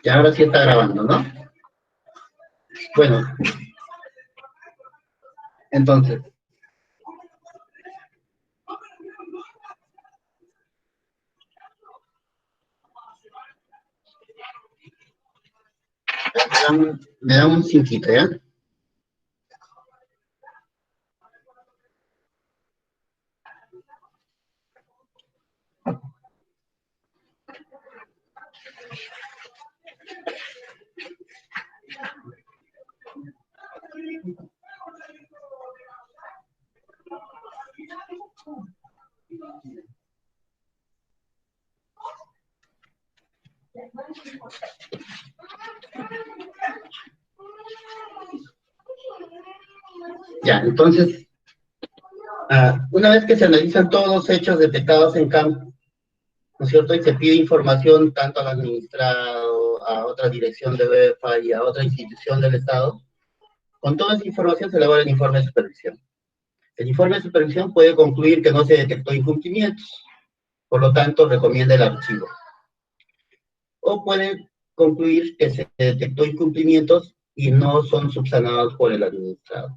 Y ahora sí está grabando, ¿no? Bueno, entonces, me dan un cinquito, ¿ya? Ya, entonces, una vez que se analizan todos los hechos detectados en campo, ¿no es cierto? Y se pide información tanto al administrado, a otra dirección de UEFA y a otra institución del Estado, con toda esa información se elabora el informe de supervisión. El informe de supervisión puede concluir que no se detectó incumplimientos, por lo tanto, recomienda el archivo. O puede concluir que se detectó incumplimientos y no son subsanados por el administrado.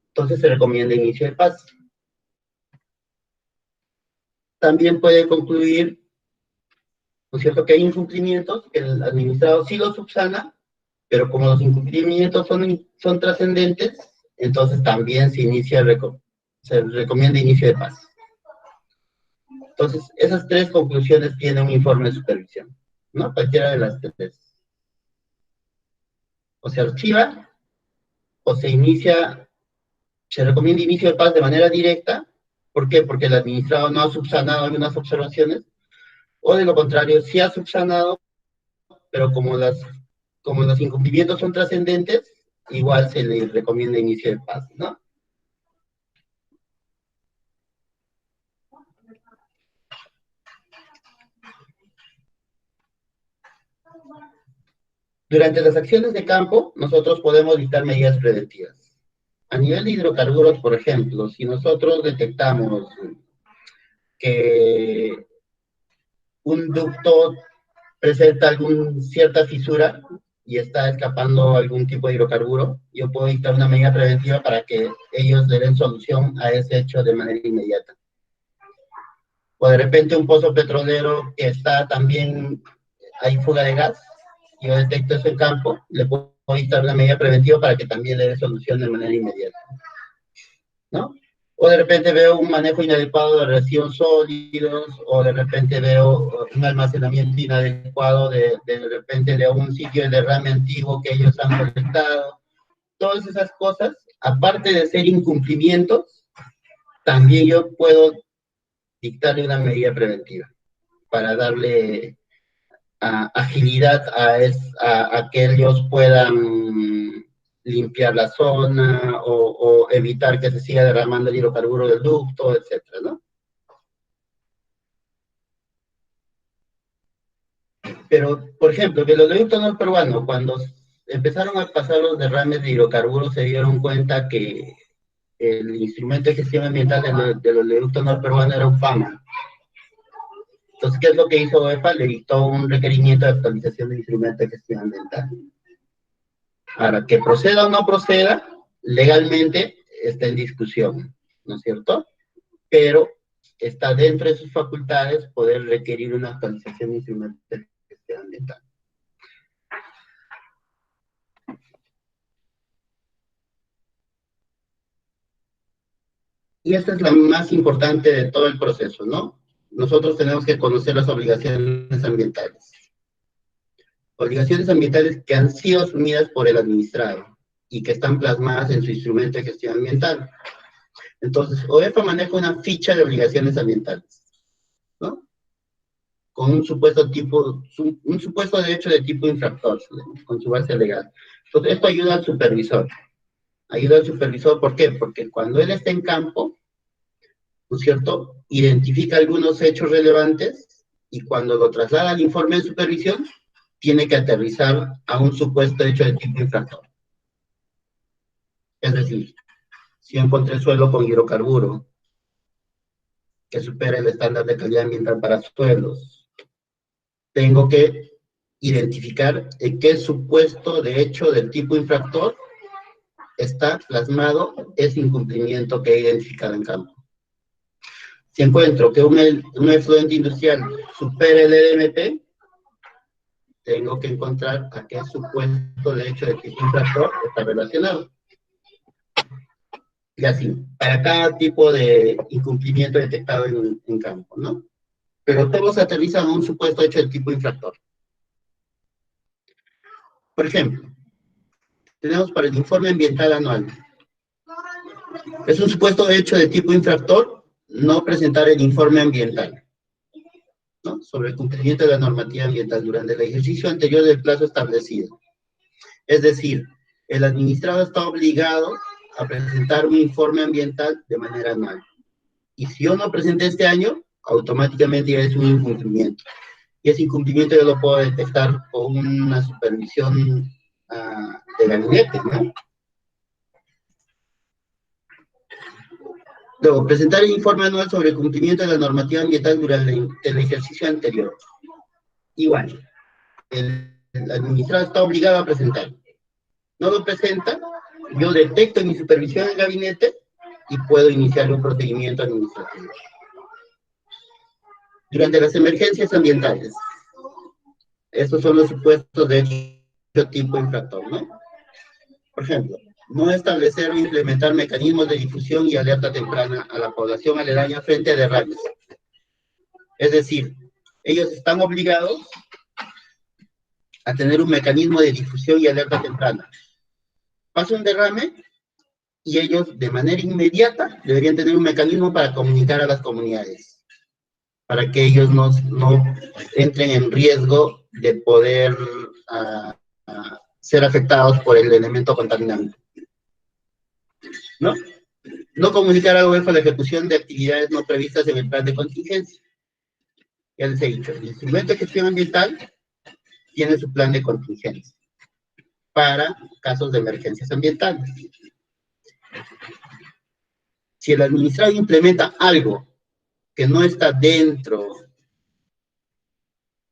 Entonces se recomienda inicio de paz. También puede concluir, ¿no es cierto?, que hay incumplimientos, que el administrado sí los subsana, pero como los incumplimientos son trascendentes, entonces también se recomienda inicio de paz. Entonces, esas tres conclusiones tienen un informe de supervisión, ¿no? Cualquiera de las tres. O se archiva, o se recomienda inicio de paz de manera directa. ¿Por qué? Porque el administrado no ha subsanado algunas observaciones, o de lo contrario, sí ha subsanado, pero como los incumplimientos son trascendentes, igual se le recomienda inicio de paz, ¿no? Durante las acciones de campo, nosotros podemos dictar medidas preventivas. A nivel de hidrocarburos, por ejemplo, si nosotros detectamos que un ducto presenta alguna cierta fisura y está escapando algún tipo de hidrocarburo, yo puedo dictar una medida preventiva para que ellos le den solución a ese hecho de manera inmediata. O de repente un pozo petrolero que está también, hay fuga de gas, yo detecto eso en campo, le puedo dictar una medida preventiva para que también le dé solución de manera inmediata, ¿no? O de repente veo un manejo inadecuado de residuos sólidos, o de repente veo un almacenamiento inadecuado de repente de un sitio de derrame antiguo que ellos han colectado. Todas esas cosas, aparte de ser incumplimientos, también yo puedo dictarle una medida preventiva para darle agilidad a que ellos puedan limpiar la zona o evitar que se siga derramando el hidrocarburo del ducto, etcétera, ¿no? Pero, por ejemplo, que los oleoductos no peruanos, cuando empezaron a pasar los derrames de hidrocarburos, se dieron cuenta que el instrumento de gestión ambiental de los oleoductos no peruanos era un FAMA. Entonces, ¿qué es lo que hizo EFA? Le dictó un requerimiento de actualización del instrumento de gestión ambiental. Ahora, que proceda o no proceda, legalmente está en discusión, ¿no es cierto? Pero está dentro de sus facultades poder requerir una actualización de instrumento de gestión ambiental. Y esta es la más importante de todo el proceso, ¿no? Nosotros tenemos que conocer las obligaciones ambientales. Obligaciones ambientales que han sido asumidas por el administrado y que están plasmadas en su instrumento de gestión ambiental. Entonces, OEFA maneja una ficha de obligaciones ambientales, ¿no? Con un supuesto derecho de tipo infractor, con su base legal. Entonces, esto ayuda al supervisor. Ayuda al supervisor, ¿por qué? Porque cuando él está en campo, ¿no es cierto?, identifica algunos hechos relevantes y cuando lo traslada al informe de supervisión, tiene que aterrizar a un supuesto hecho de tipo infractor. Es decir, si encontré suelo con hidrocarburo que supera el estándar de calidad ambiental para suelos, tengo que identificar en qué supuesto de hecho del tipo infractor está plasmado ese incumplimiento que he identificado en campo. Si encuentro que un efluente industrial supera el EDMP, tengo que encontrar a qué supuesto de hecho de tipo infractor está relacionado. Y así, para cada tipo de incumplimiento detectado en campo, ¿no? Pero todos aterrizan a un supuesto hecho de tipo infractor. Por ejemplo, tenemos para el informe ambiental anual. Es un supuesto hecho de tipo infractor no presentar el informe ambiental, ¿no? Sobre el cumplimiento de la normativa ambiental durante el ejercicio anterior del plazo establecido. Es decir, el administrado está obligado a presentar un informe ambiental de manera anual. Y si yo no presenté este año, automáticamente ya es un incumplimiento. Y ese incumplimiento yo lo puedo detectar con una supervisión de gabinete, ¿no? Luego, presentar el informe anual sobre el cumplimiento de la normativa ambiental durante el ejercicio anterior. Igual, el administrado está obligado a presentar. No lo presenta, yo detecto en mi supervisión del gabinete y puedo iniciar un procedimiento administrativo. Durante las emergencias ambientales, estos son los supuestos de hecho tipo infractor, ¿no? Por ejemplo, no establecer o implementar mecanismos de difusión y alerta temprana a la población aledaña frente a derrames. Es decir, ellos están obligados a tener un mecanismo de difusión y alerta temprana. Pasa un derrame y ellos de manera inmediata deberían tener un mecanismo para comunicar a las comunidades, para que ellos no entren en riesgo de poder ser afectados por el elemento contaminante. ¿No? No comunicar a UEFA la ejecución de actividades no previstas en el plan de contingencia. Ya les he dicho, el instrumento de gestión ambiental tiene su plan de contingencia para casos de emergencias ambientales. Si el administrado implementa algo que no está dentro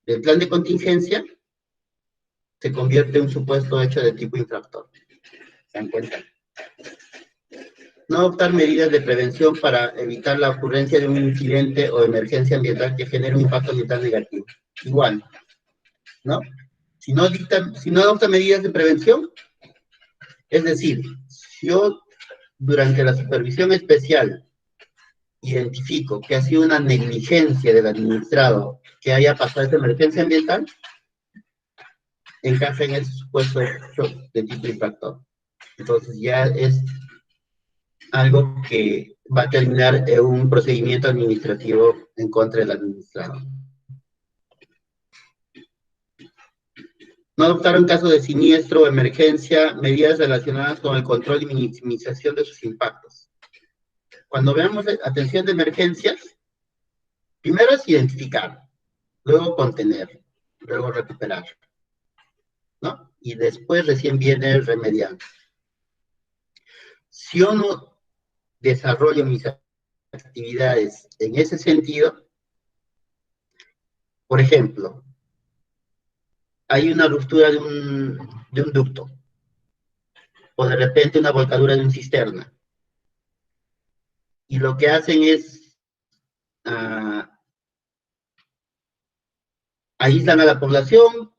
del plan de contingencia, se convierte en un supuesto hecho de tipo infractor. ¿Se dan cuenta? No adoptar medidas de prevención para evitar la ocurrencia de un incidente o emergencia ambiental que genere un impacto ambiental negativo. Igual, ¿no? Si no adopta medidas de prevención, es decir, si yo durante la supervisión especial identifico que ha sido una negligencia del administrado que haya pasado esta emergencia ambiental, encaja en ese supuesto de tipo infractor. Entonces ya es algo que va a terminar en un procedimiento administrativo en contra del administrado. No adoptar en caso de siniestro o emergencia medidas relacionadas con el control y minimización de sus impactos. Cuando veamos atención de emergencias, primero es identificar, luego contener, luego recuperar, ¿no? Y después recién viene el remediar. Si yo no desarrollo mis actividades en ese sentido, por ejemplo, hay una ruptura de un ducto, o de repente una volcadura de una cisterna, y lo que hacen es aíslan a la población,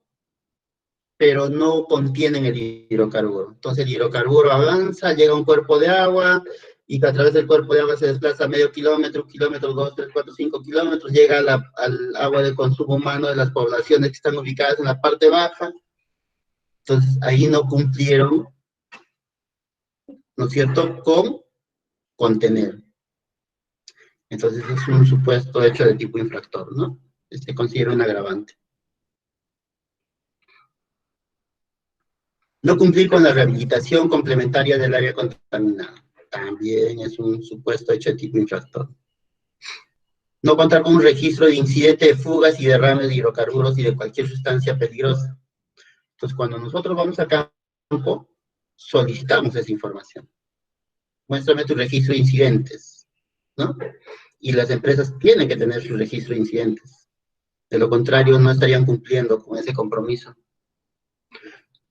pero no contienen el hidrocarburo. Entonces el hidrocarburo avanza, llega a un cuerpo de agua, y que a través del cuerpo de agua se desplaza medio kilómetro, 2, 3, 4, 5 kilómetros, llega al agua de consumo humano de las poblaciones que están ubicadas en la parte baja. Entonces ahí no cumplieron, ¿no es cierto?, con contener. Entonces es un supuesto hecho de tipo infractor, ¿no? Se considera un agravante. No cumplir con la rehabilitación complementaria del área contaminada. También es un supuesto hecho de tipo infractor. No contar con un registro de incidente de fugas y derrames de hidrocarburos y de cualquier sustancia peligrosa. Entonces, cuando nosotros vamos a campo, solicitamos esa información. Muéstrame tu registro de incidentes, ¿no? Y las empresas tienen que tener su registro de incidentes. De lo contrario, no estarían cumpliendo con ese compromiso.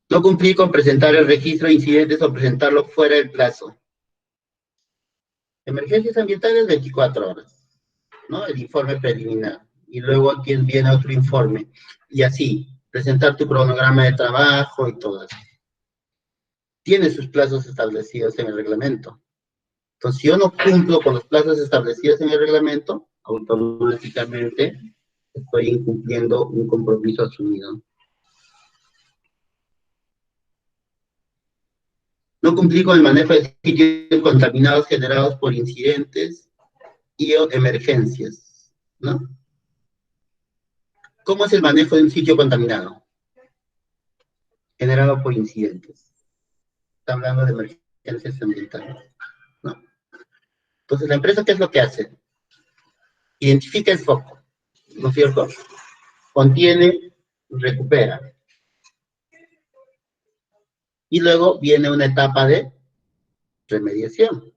No cumplir con presentar el registro de incidentes o presentarlo fuera del plazo. Emergencias ambientales, 24 horas, ¿no? El informe preliminar. Y luego viene otro informe. Y así, presentar tu cronograma de trabajo y todo eso. Tiene sus plazos establecidos en el reglamento. Entonces, si yo no cumplo con los plazos establecidos en el reglamento, automáticamente estoy incumpliendo un compromiso asumido. No cumplir con el manejo de sitios contaminados generados por incidentes y o emergencias, ¿no? ¿Cómo es el manejo de un sitio contaminado? Generado por incidentes. Está hablando de emergencias ambientales, ¿no? Entonces, la empresa, ¿qué es lo que hace? Identifica el foco, ¿no es cierto? Contiene, recupera. Y luego viene una etapa de remediación.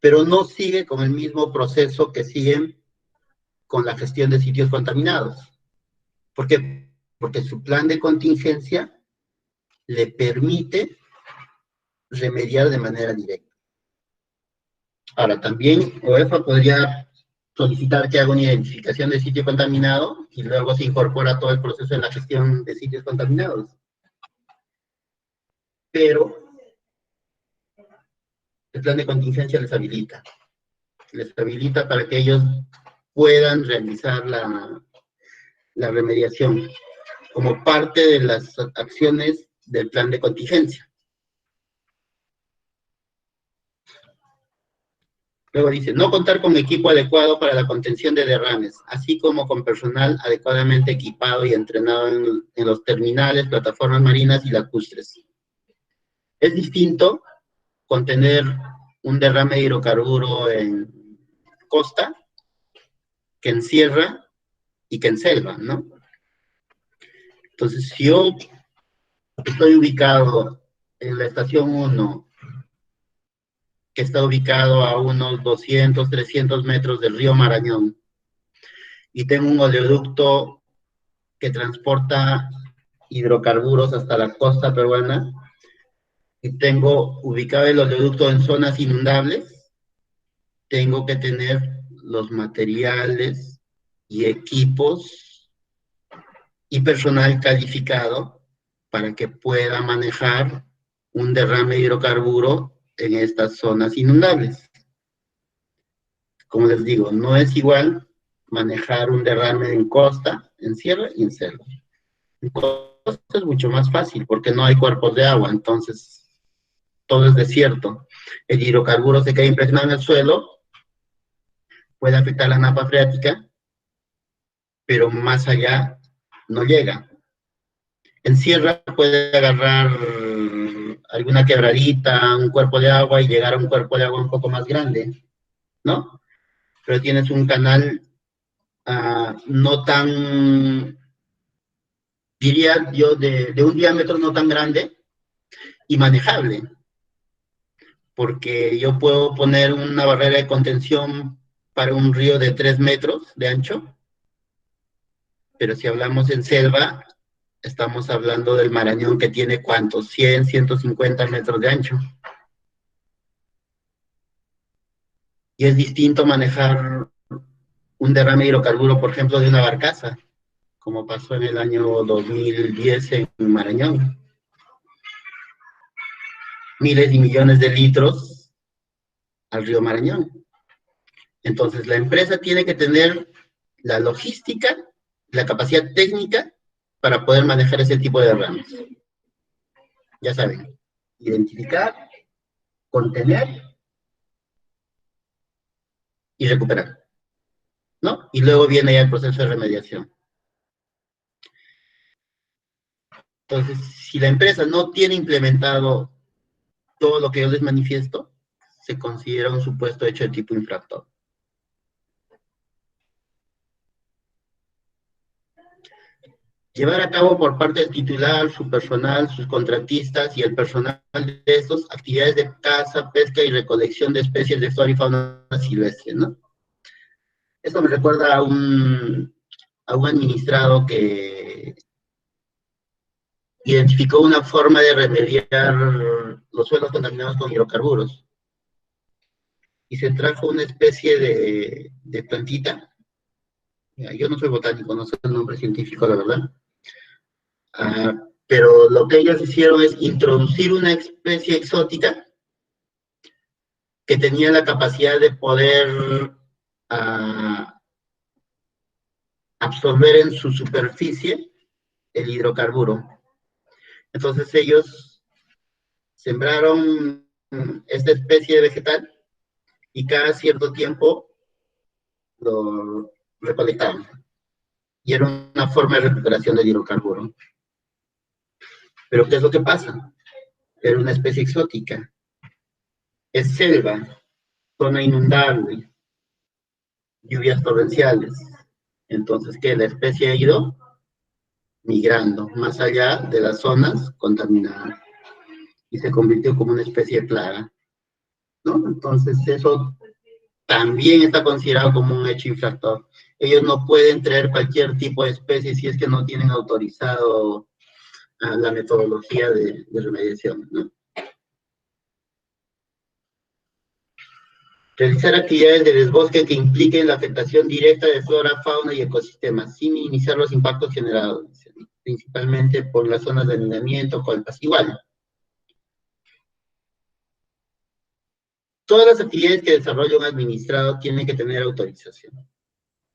Pero no sigue con el mismo proceso que siguen con la gestión de sitios contaminados. ¿Por qué? Porque su plan de contingencia le permite remediar de manera directa. Ahora, también OEFA podría solicitar que haga una identificación de sitio contaminado y luego se incorpora todo el proceso de la gestión de sitios contaminados. Pero el plan de contingencia les habilita para que ellos puedan realizar la remediación como parte de las acciones del plan de contingencia. Luego dice, no contar con equipo adecuado para la contención de derrames, así como con personal adecuadamente equipado y entrenado en los terminales, plataformas marinas y lacustres. Es distinto contener un derrame de hidrocarburo en costa que en sierra y que en selva, ¿no? Entonces, si yo estoy ubicado en la estación 1, que está ubicado a unos 200, 300 metros del río Marañón, y tengo un oleoducto que transporta hidrocarburos hasta la costa peruana, y tengo ubicado el oleoducto en zonas inundables, tengo que tener los materiales y equipos y personal calificado para que pueda manejar un derrame de hidrocarburo en estas zonas inundables. Como les digo, no es igual manejar un derrame en costa, en sierra y en selva. En costa es mucho más fácil porque no hay cuerpos de agua, entonces todo es desierto. El hidrocarburo se queda impregnado en el suelo, puede afectar la napa freática, pero más allá no llega. En sierra puede agarrar alguna quebradita, un cuerpo de agua y llegar a un cuerpo de agua un poco más grande, ¿no? Pero tienes un canal no tan, diría yo, de un diámetro no tan grande y manejable, porque yo puedo poner una barrera de contención para un río de 3 metros de ancho, pero si hablamos en selva, estamos hablando del Marañón que tiene ¿cuántos? 100, 150 metros de ancho. Y es distinto manejar un derrame de hidrocarburo, por ejemplo, de una barcaza, como pasó en el año 2010 en Marañón. Miles y millones de litros al río Marañón. Entonces, la empresa tiene que tener la logística, la capacidad técnica para poder manejar ese tipo de derrames. Ya saben, identificar, contener y recuperar, ¿no? Y luego viene ya el proceso de remediación. Entonces, si la empresa no tiene implementado todo lo que yo les manifiesto, se considera un supuesto hecho de tipo infractor. Llevar a cabo por parte del titular, su personal, sus contratistas y el personal de estos actividades de caza, pesca y recolección de especies de flora y fauna silvestre, ¿no? Esto me recuerda a un administrado que identificó una forma de remediar los suelos contaminados con hidrocarburos. Y se trajo una especie de plantita. Yo no soy botánico, no sé el nombre científico, la verdad. Pero lo que ellos hicieron es introducir una especie exótica que tenía la capacidad de poder absorber en su superficie el hidrocarburo. Entonces ellos sembraron esta especie de vegetal y cada cierto tiempo lo recolectaban. Y era una forma de recuperación del hidrocarburo. Pero ¿qué es lo que pasa? Era una especie exótica. Es selva, zona inundable, lluvias torrenciales. Entonces, ¿qué? La especie ha ido migrando más allá de las zonas contaminadas y se convirtió como una especie de plaga, ¿no? Entonces, eso también está considerado como un hecho infractor. Ellos no pueden traer cualquier tipo de especie si es que no tienen autorizado la metodología de remediación, ¿no? Realizar actividades de desbosque que impliquen la afectación directa de flora, fauna y ecosistemas, sin minimizar los impactos generados, principalmente por las zonas de anidamiento, colpas. Igual, todas las actividades que desarrolla un administrado tienen que tener autorización.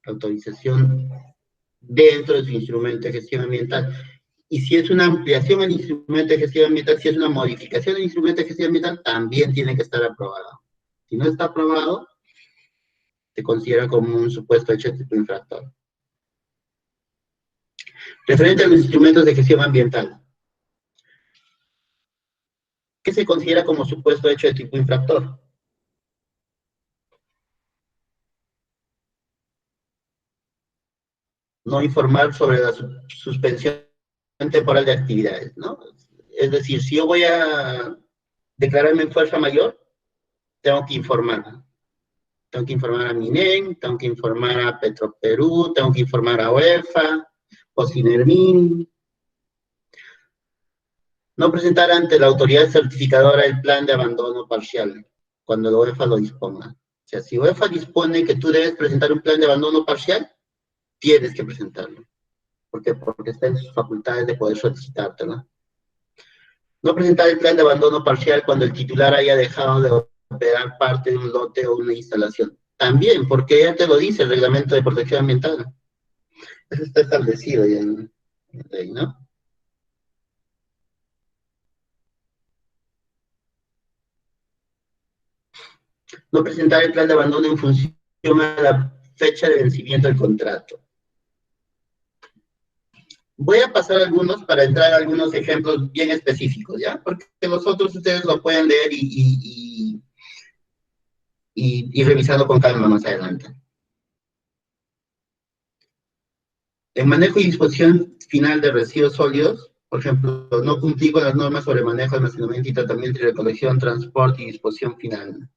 Autorización dentro de su instrumento de gestión ambiental. Y si es una ampliación al instrumento de gestión ambiental, si es una modificación del instrumento de gestión ambiental, también tiene que estar aprobado. Si no está aprobado, se considera como un supuesto hecho de tipo infractor. Referente a los instrumentos de gestión ambiental, ¿qué se considera como supuesto hecho de tipo infractor? No informar sobre la suspensión temporal de actividades, ¿no? Es decir, si yo voy a declararme en fuerza mayor, tengo que informar. Tengo que informar a MINEN, tengo que informar a Petroperú, tengo que informar a OEFA, o Sinermin. No presentar ante la autoridad certificadora el plan de abandono parcial, cuando la OEFA lo disponga. O sea, si OEFA dispone que tú debes presentar un plan de abandono parcial, tienes que presentarlo. ¿Por qué? Porque está en sus facultades de poder solicitártelo. No presentar el plan de abandono parcial cuando el titular haya dejado de operar parte de un lote o una instalación. También, porque ya te lo dice el reglamento de protección ambiental. Eso está establecido ya en la ley, ¿no? No presentar el plan de abandono en función a la fecha de vencimiento del contrato. Voy a pasar algunos para entrar a algunos ejemplos bien específicos, ¿ya? Porque los otros ustedes lo pueden leer y revisarlo con calma más adelante. En manejo y disposición final de residuos sólidos, por ejemplo, no cumplir con las normas sobre manejo, almacenamiento y tratamiento y recolección, transporte y disposición final.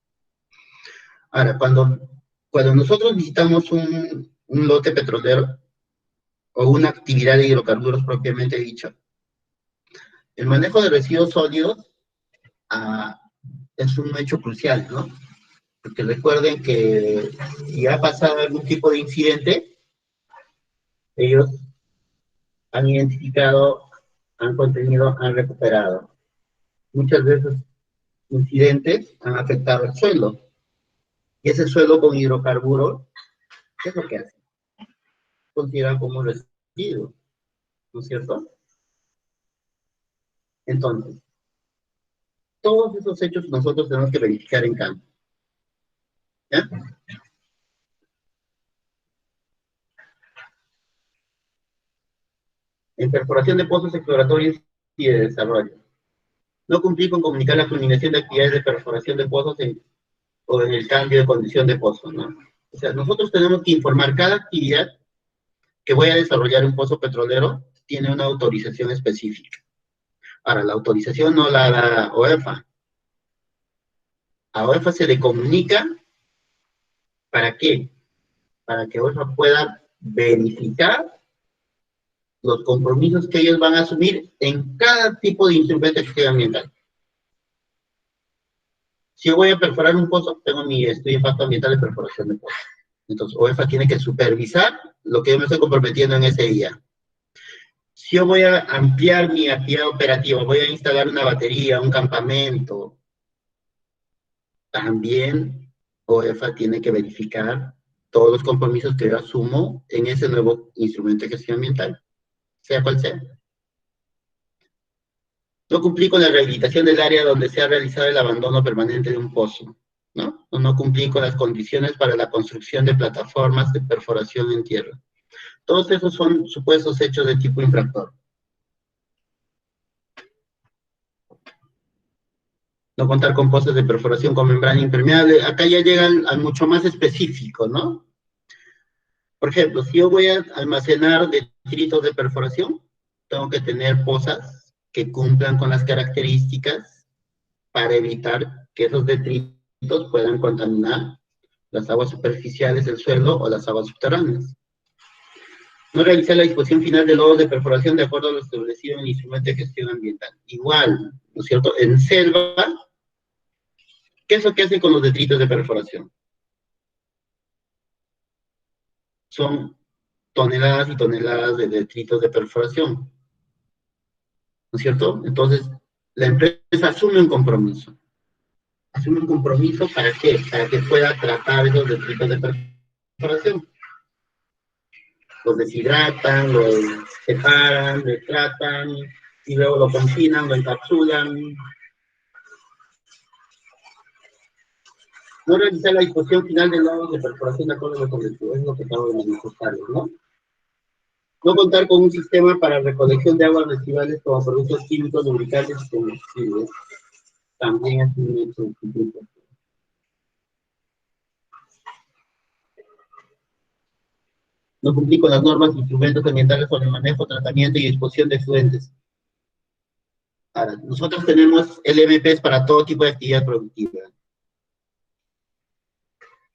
Ahora, cuando nosotros visitamos un lote petrolero o una actividad de hidrocarburos propiamente dicho, el manejo de residuos sólidos ah, es un hecho crucial, ¿no? Porque recuerden que si ha pasado algún tipo de incidente, ellos han identificado, han contenido, han recuperado. Muchas veces incidentes han afectado el suelo. Y ese suelo con hidrocarburos, ¿qué es lo que hace? Consideran como residuo, ¿no es cierto? Entonces, todos esos hechos nosotros tenemos que verificar en campo. ¿Ya? En perforación de pozos exploratorios y de desarrollo. No cumplir con comunicar la culminación de actividades de perforación de pozos o en el cambio de condición de pozo, ¿no? O sea, nosotros tenemos que informar cada actividad que voy a desarrollar un pozo petrolero, tiene una autorización específica. Ahora, la autorización no la da OEFA. A OEFA se le comunica, ¿para qué? para que OEFA pueda verificar los compromisos que ellos van a asumir en cada tipo de instrumento de gestión ambiental. Si yo voy a perforar un pozo, tengo mi estudio de impacto ambiental de perforación de pozo. Entonces, OEFA tiene que supervisar lo que yo me estoy comprometiendo en ese día. Si yo voy a ampliar mi actividad operativa, voy a instalar una batería, un campamento, también OEFA tiene que verificar todos los compromisos que yo asumo en ese nuevo instrumento de gestión ambiental, sea cual sea. No cumplí con la rehabilitación del área donde se ha realizado el abandono permanente de un pozo, ¿no? O no cumplí con las condiciones para la construcción de plataformas de perforación en tierra. Todos esos son supuestos hechos de tipo infractor. No contar con pozos de perforación con membrana impermeable. Acá ya llegan al mucho más específico, ¿no? Por ejemplo, si yo voy a almacenar detritos de perforación, tengo que tener pozas que cumplan con las características para evitar que esos detritos puedan contaminar las aguas superficiales del suelo o las aguas subterráneas. No realizar la disposición final de lodos de perforación de acuerdo a lo establecido en el instrumento de gestión ambiental. Igual, ¿no es cierto? En selva, ¿qué es lo que hacen con los detritos de perforación? Son toneladas y toneladas de detritos de perforación, ¿no es cierto? Entonces, la empresa asume un compromiso. ¿Asume un compromiso para qué? Para que pueda tratar esos detritos de perforación. Los deshidratan, los separan, los tratan, y luego lo confinan, lo encapsulan. No realizar la disposición final de lodos de perforación de acuerdo a los objetivos, es lo que acabo de manifestarles, ¿no? No contar con un sistema para recolección de aguas residuales como productos químicos, lubricantes y combustibles. También es un hecho de cumplimiento. No cumplir con las normas e instrumentos ambientales sobre el manejo, tratamiento y disposición de efluentes. Ahora, nosotros tenemos LMPs para todo tipo de actividad productiva.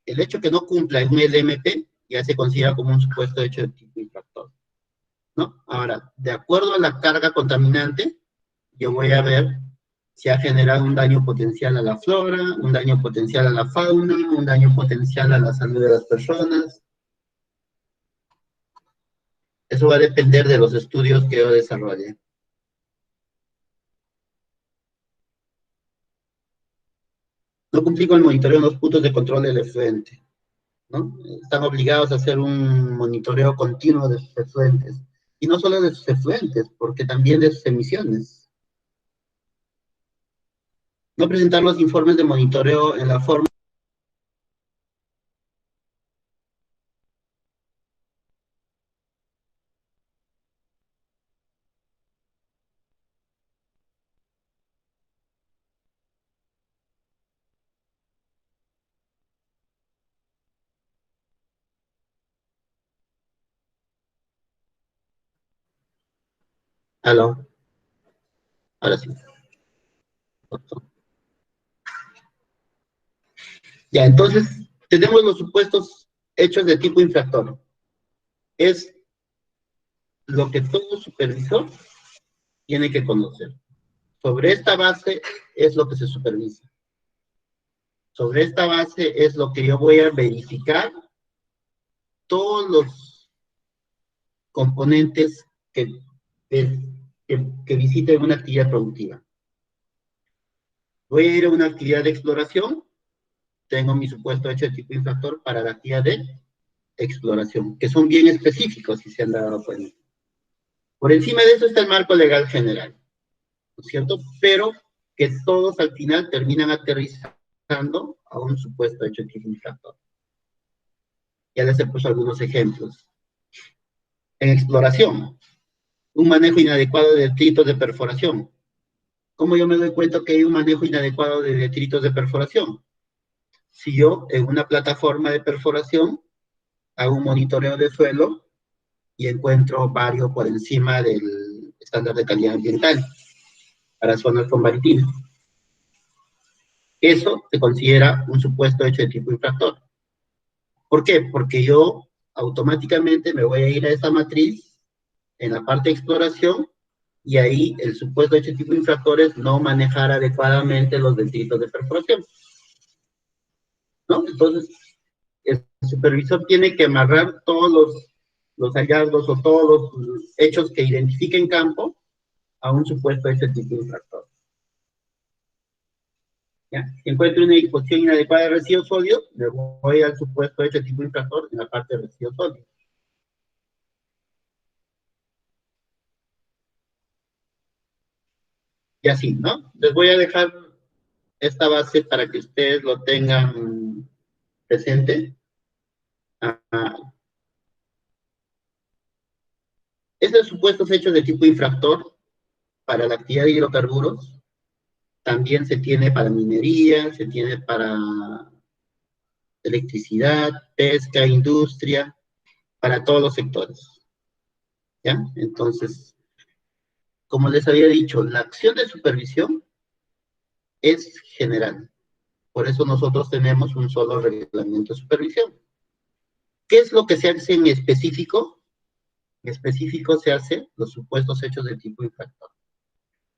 El hecho que no cumpla un LMP ya se considera como un supuesto hecho de tipo infractor, ¿no? Ahora, de acuerdo a la carga contaminante, yo voy a ver si ha generado un daño potencial a la flora, un daño potencial a la fauna, un daño potencial a la salud de las personas. Eso va a depender de los estudios que yo desarrolle. No cumplí con el monitoreo en los puntos de control del efluente, ¿no? Están obligados a hacer un monitoreo continuo de sus efluentes. Y no solo de sus efluentes, porque también de sus emisiones. No presentar los informes de monitoreo en la forma. Aló, ahora sí. Ya, entonces, tenemos los supuestos hechos de tipo infractor. Es lo que todo supervisor tiene que conocer. Sobre esta base es lo que se supervisa. Sobre esta base es lo que yo voy a verificar todos los componentes que visiten una actividad productiva. Voy a ir a una actividad de exploración, tengo mi supuesto hecho de tipo infractor para la actividad de exploración, que son bien específicos, si se han dado cuenta. Por encima de eso está el marco legal general, ¿no es cierto? Pero que todos al final terminan aterrizando a un supuesto hecho de tipo infractor. Ya les he puesto algunos ejemplos. En exploración, un manejo inadecuado de detritos de perforación. ¿Cómo yo me doy cuenta que hay un manejo inadecuado de detritos de perforación? Si yo en una plataforma de perforación hago un monitoreo de suelo y encuentro varios por encima del estándar de calidad ambiental para zonas con marítimas. Eso se considera un supuesto hecho de tipo infractor. ¿Por qué? Porque yo automáticamente me voy a ir a esa matriz en la parte de exploración y ahí el supuesto de este tipo de infractores no manejar adecuadamente los delitos de perforación, ¿no? Entonces, el supervisor tiene que amarrar todos los hallazgos o todos los hechos que identifique en campo a un supuesto de este tipo de infractor. ¿Ya? Si encuentro una disposición inadecuada de residuos sólidos, me voy al supuesto de este tipo de infractor en la parte de residuos sólidos. Y así, ¿no? Les voy a dejar esta base para que ustedes lo tengan presente. Ah, estos supuestos hechos de tipo infractor para la actividad de hidrocarburos también se tiene para minería, se tiene para electricidad, pesca, industria, para todos los sectores. ¿Ya? Entonces, como les había dicho, la acción de supervisión es general. Por eso nosotros tenemos un solo reglamento de supervisión. ¿Qué es lo que se hace en específico? En específico se hace los supuestos hechos de tipo infractor.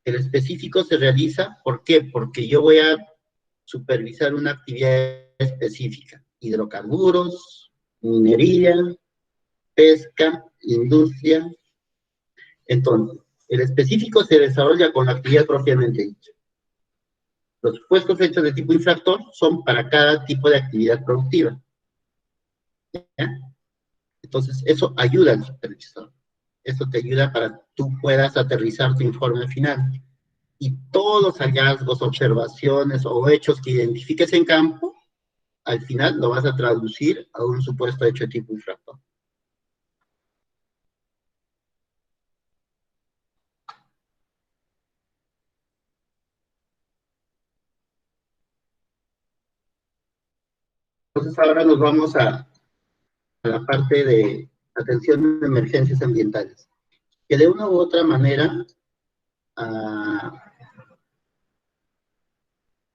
El específico se realiza, ¿por qué? Porque yo voy a supervisar una actividad específica. Hidrocarburos, minería, pesca, industria. Entonces, el específico se desarrolla con la actividad propiamente dicha. Los supuestos hechos de tipo infractor son para cada tipo de actividad productiva. ¿Ya? Entonces, eso ayuda al supervisor. Eso te ayuda para que tú puedas aterrizar tu informe final. Y todos los hallazgos, observaciones o hechos que identifiques en campo, al final lo vas a traducir a un supuesto hecho de tipo infractor. Entonces ahora nos vamos a la parte de atención de emergencias ambientales, que de una u otra manera uh,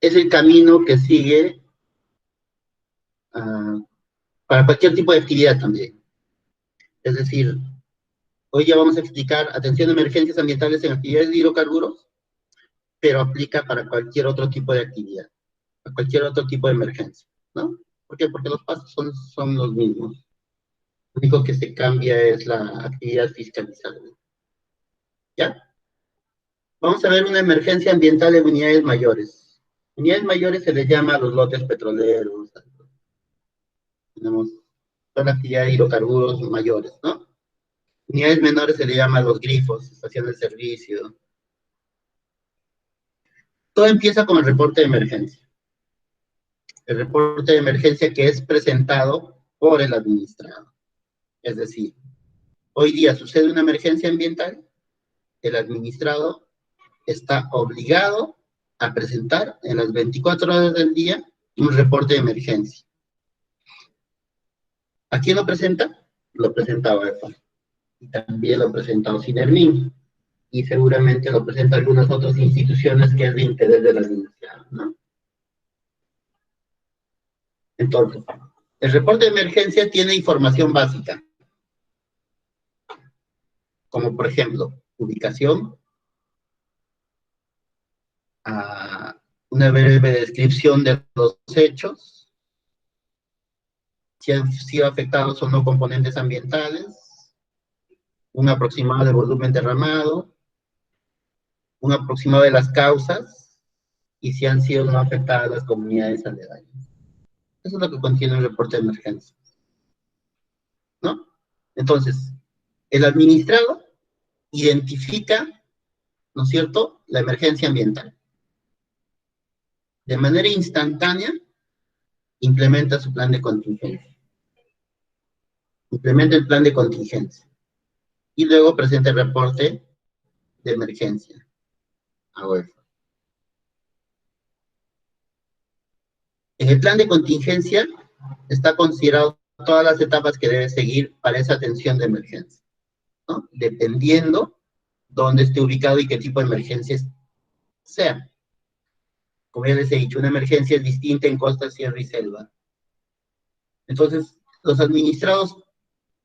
es el camino que sigue para cualquier tipo de actividad también. Es decir, hoy ya vamos a explicar atención de emergencias ambientales en actividades de hidrocarburos, pero aplica para cualquier otro tipo de actividad, para cualquier otro tipo de emergencia, ¿no? ¿Por qué? Porque los pasos son los mismos. Lo único que se cambia es la actividad fiscalizada. ¿Ya? Vamos a ver una emergencia ambiental en unidades mayores. Unidades mayores se les llama a los lotes petroleros. Tenemos toda la actividad de hidrocarburos mayores, ¿no? Unidades menores se le llama a los grifos, estaciones de servicio. Todo empieza con el reporte de emergencia. El reporte de emergencia que es presentado por el administrado. Es decir, hoy día sucede una emergencia ambiental, el administrado está obligado a presentar en las 24 horas del día un reporte de emergencia. ¿A quién lo presenta? Lo presenta OEPA. Y también lo presenta OCINERMIN. Y seguramente lo presenta algunas otras instituciones que es de interés del administrado, ¿no? Entonces, el reporte de emergencia tiene información básica, como por ejemplo, ubicación, una breve descripción de los hechos, si han sido afectados o no componentes ambientales, un aproximado del volumen derramado, un aproximado de las causas, y si han sido no afectadas las comunidades aledañas. Eso es lo que contiene el reporte de emergencia, ¿no? Entonces, el administrado identifica, ¿no es cierto?, la emergencia ambiental. De manera instantánea, implementa su plan de contingencia. Implementa el plan de contingencia. Y luego presenta el reporte de emergencia a UEFA. En el plan de contingencia está considerado todas las etapas que debe seguir para esa atención de emergencia, ¿no? Dependiendo dónde esté ubicado y qué tipo de emergencia sea. Como ya les he dicho, una emergencia es distinta en costa, sierra y selva. Entonces, los administrados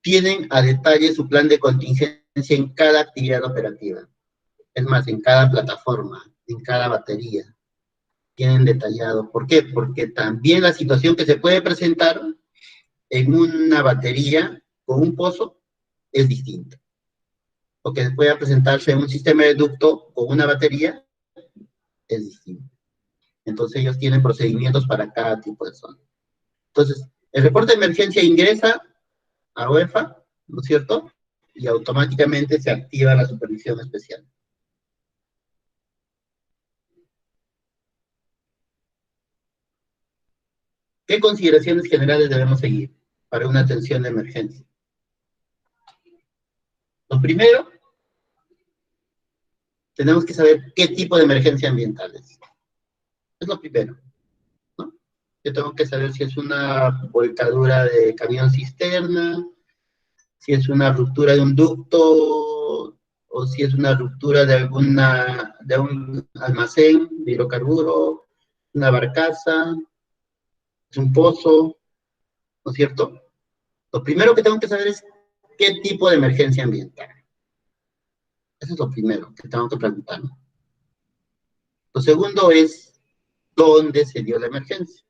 tienen a detalle su plan de contingencia en cada actividad operativa. Es más, en cada plataforma, en cada batería, tienen detallado. ¿Por qué? Porque también la situación que se puede presentar en una batería con un pozo es distinta. O que pueda presentarse en un sistema de ducto con una batería es distinto. Entonces ellos tienen procedimientos para cada tipo de zona. Entonces, el reporte de emergencia ingresa a UEFA, ¿no es cierto? Y automáticamente se activa la supervisión especial. ¿Qué consideraciones generales debemos seguir para una atención de emergencia? Lo primero, tenemos que saber qué tipo de emergencia ambiental es. Es lo primero, ¿no? Yo tengo que saber si es una volcadura de camión cisterna, si es una ruptura de un ducto, o si es una ruptura de un almacén de hidrocarburo, una barcaza, es un pozo, ¿no es cierto? Lo primero que tengo que saber es qué tipo de emergencia ambiental. Eso es lo primero que tengo que preguntarme. Lo segundo es dónde se dio la emergencia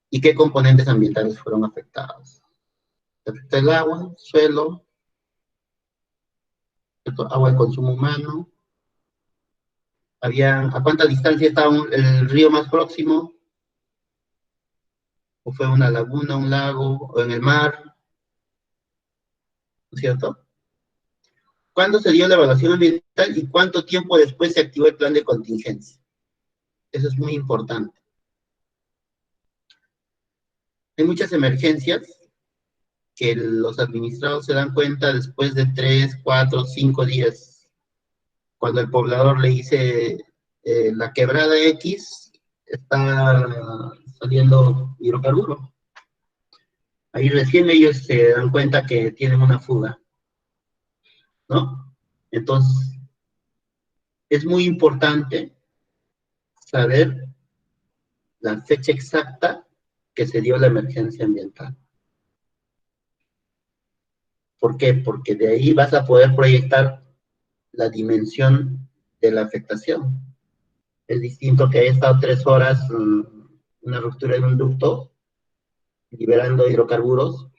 y qué componentes ambientales fueron afectados. ¿Se afectó el agua, suelo, agua de consumo humano? ¿A cuánta distancia estaba el río más próximo? ¿O fue una laguna, un lago, o en el mar? ¿No es cierto? ¿Cuándo se dio la evaluación ambiental y cuánto tiempo después se activó el plan de contingencia? Eso es muy importante. Hay muchas emergencias que los administrados se dan cuenta después de 3, 4, 5 días. Cuando el poblador le dice la quebrada X está saliendo hidrocarburo. Ahí recién ellos se dan cuenta que tienen una fuga, ¿no? Entonces, es muy importante saber la fecha exacta que se dio la emergencia ambiental. ¿Por qué? Porque de ahí vas a poder proyectar la dimensión de la afectación. Es distinto que haya estado 3 horas una ruptura de un ducto liberando hidrocarburos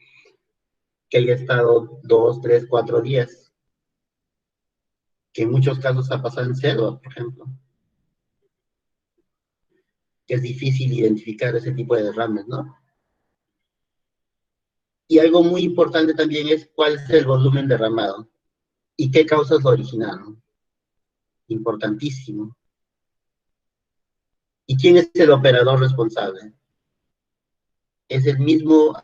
que haya estado 2, 3, 4 días, que en muchos casos ha pasado en selva, por ejemplo, que es difícil identificar ese tipo de derrames, ¿no? Y algo muy importante también es cuál es el volumen derramado y qué causas lo originaron. Importantísimo. ¿Y quién es el operador responsable? ¿Es el mismo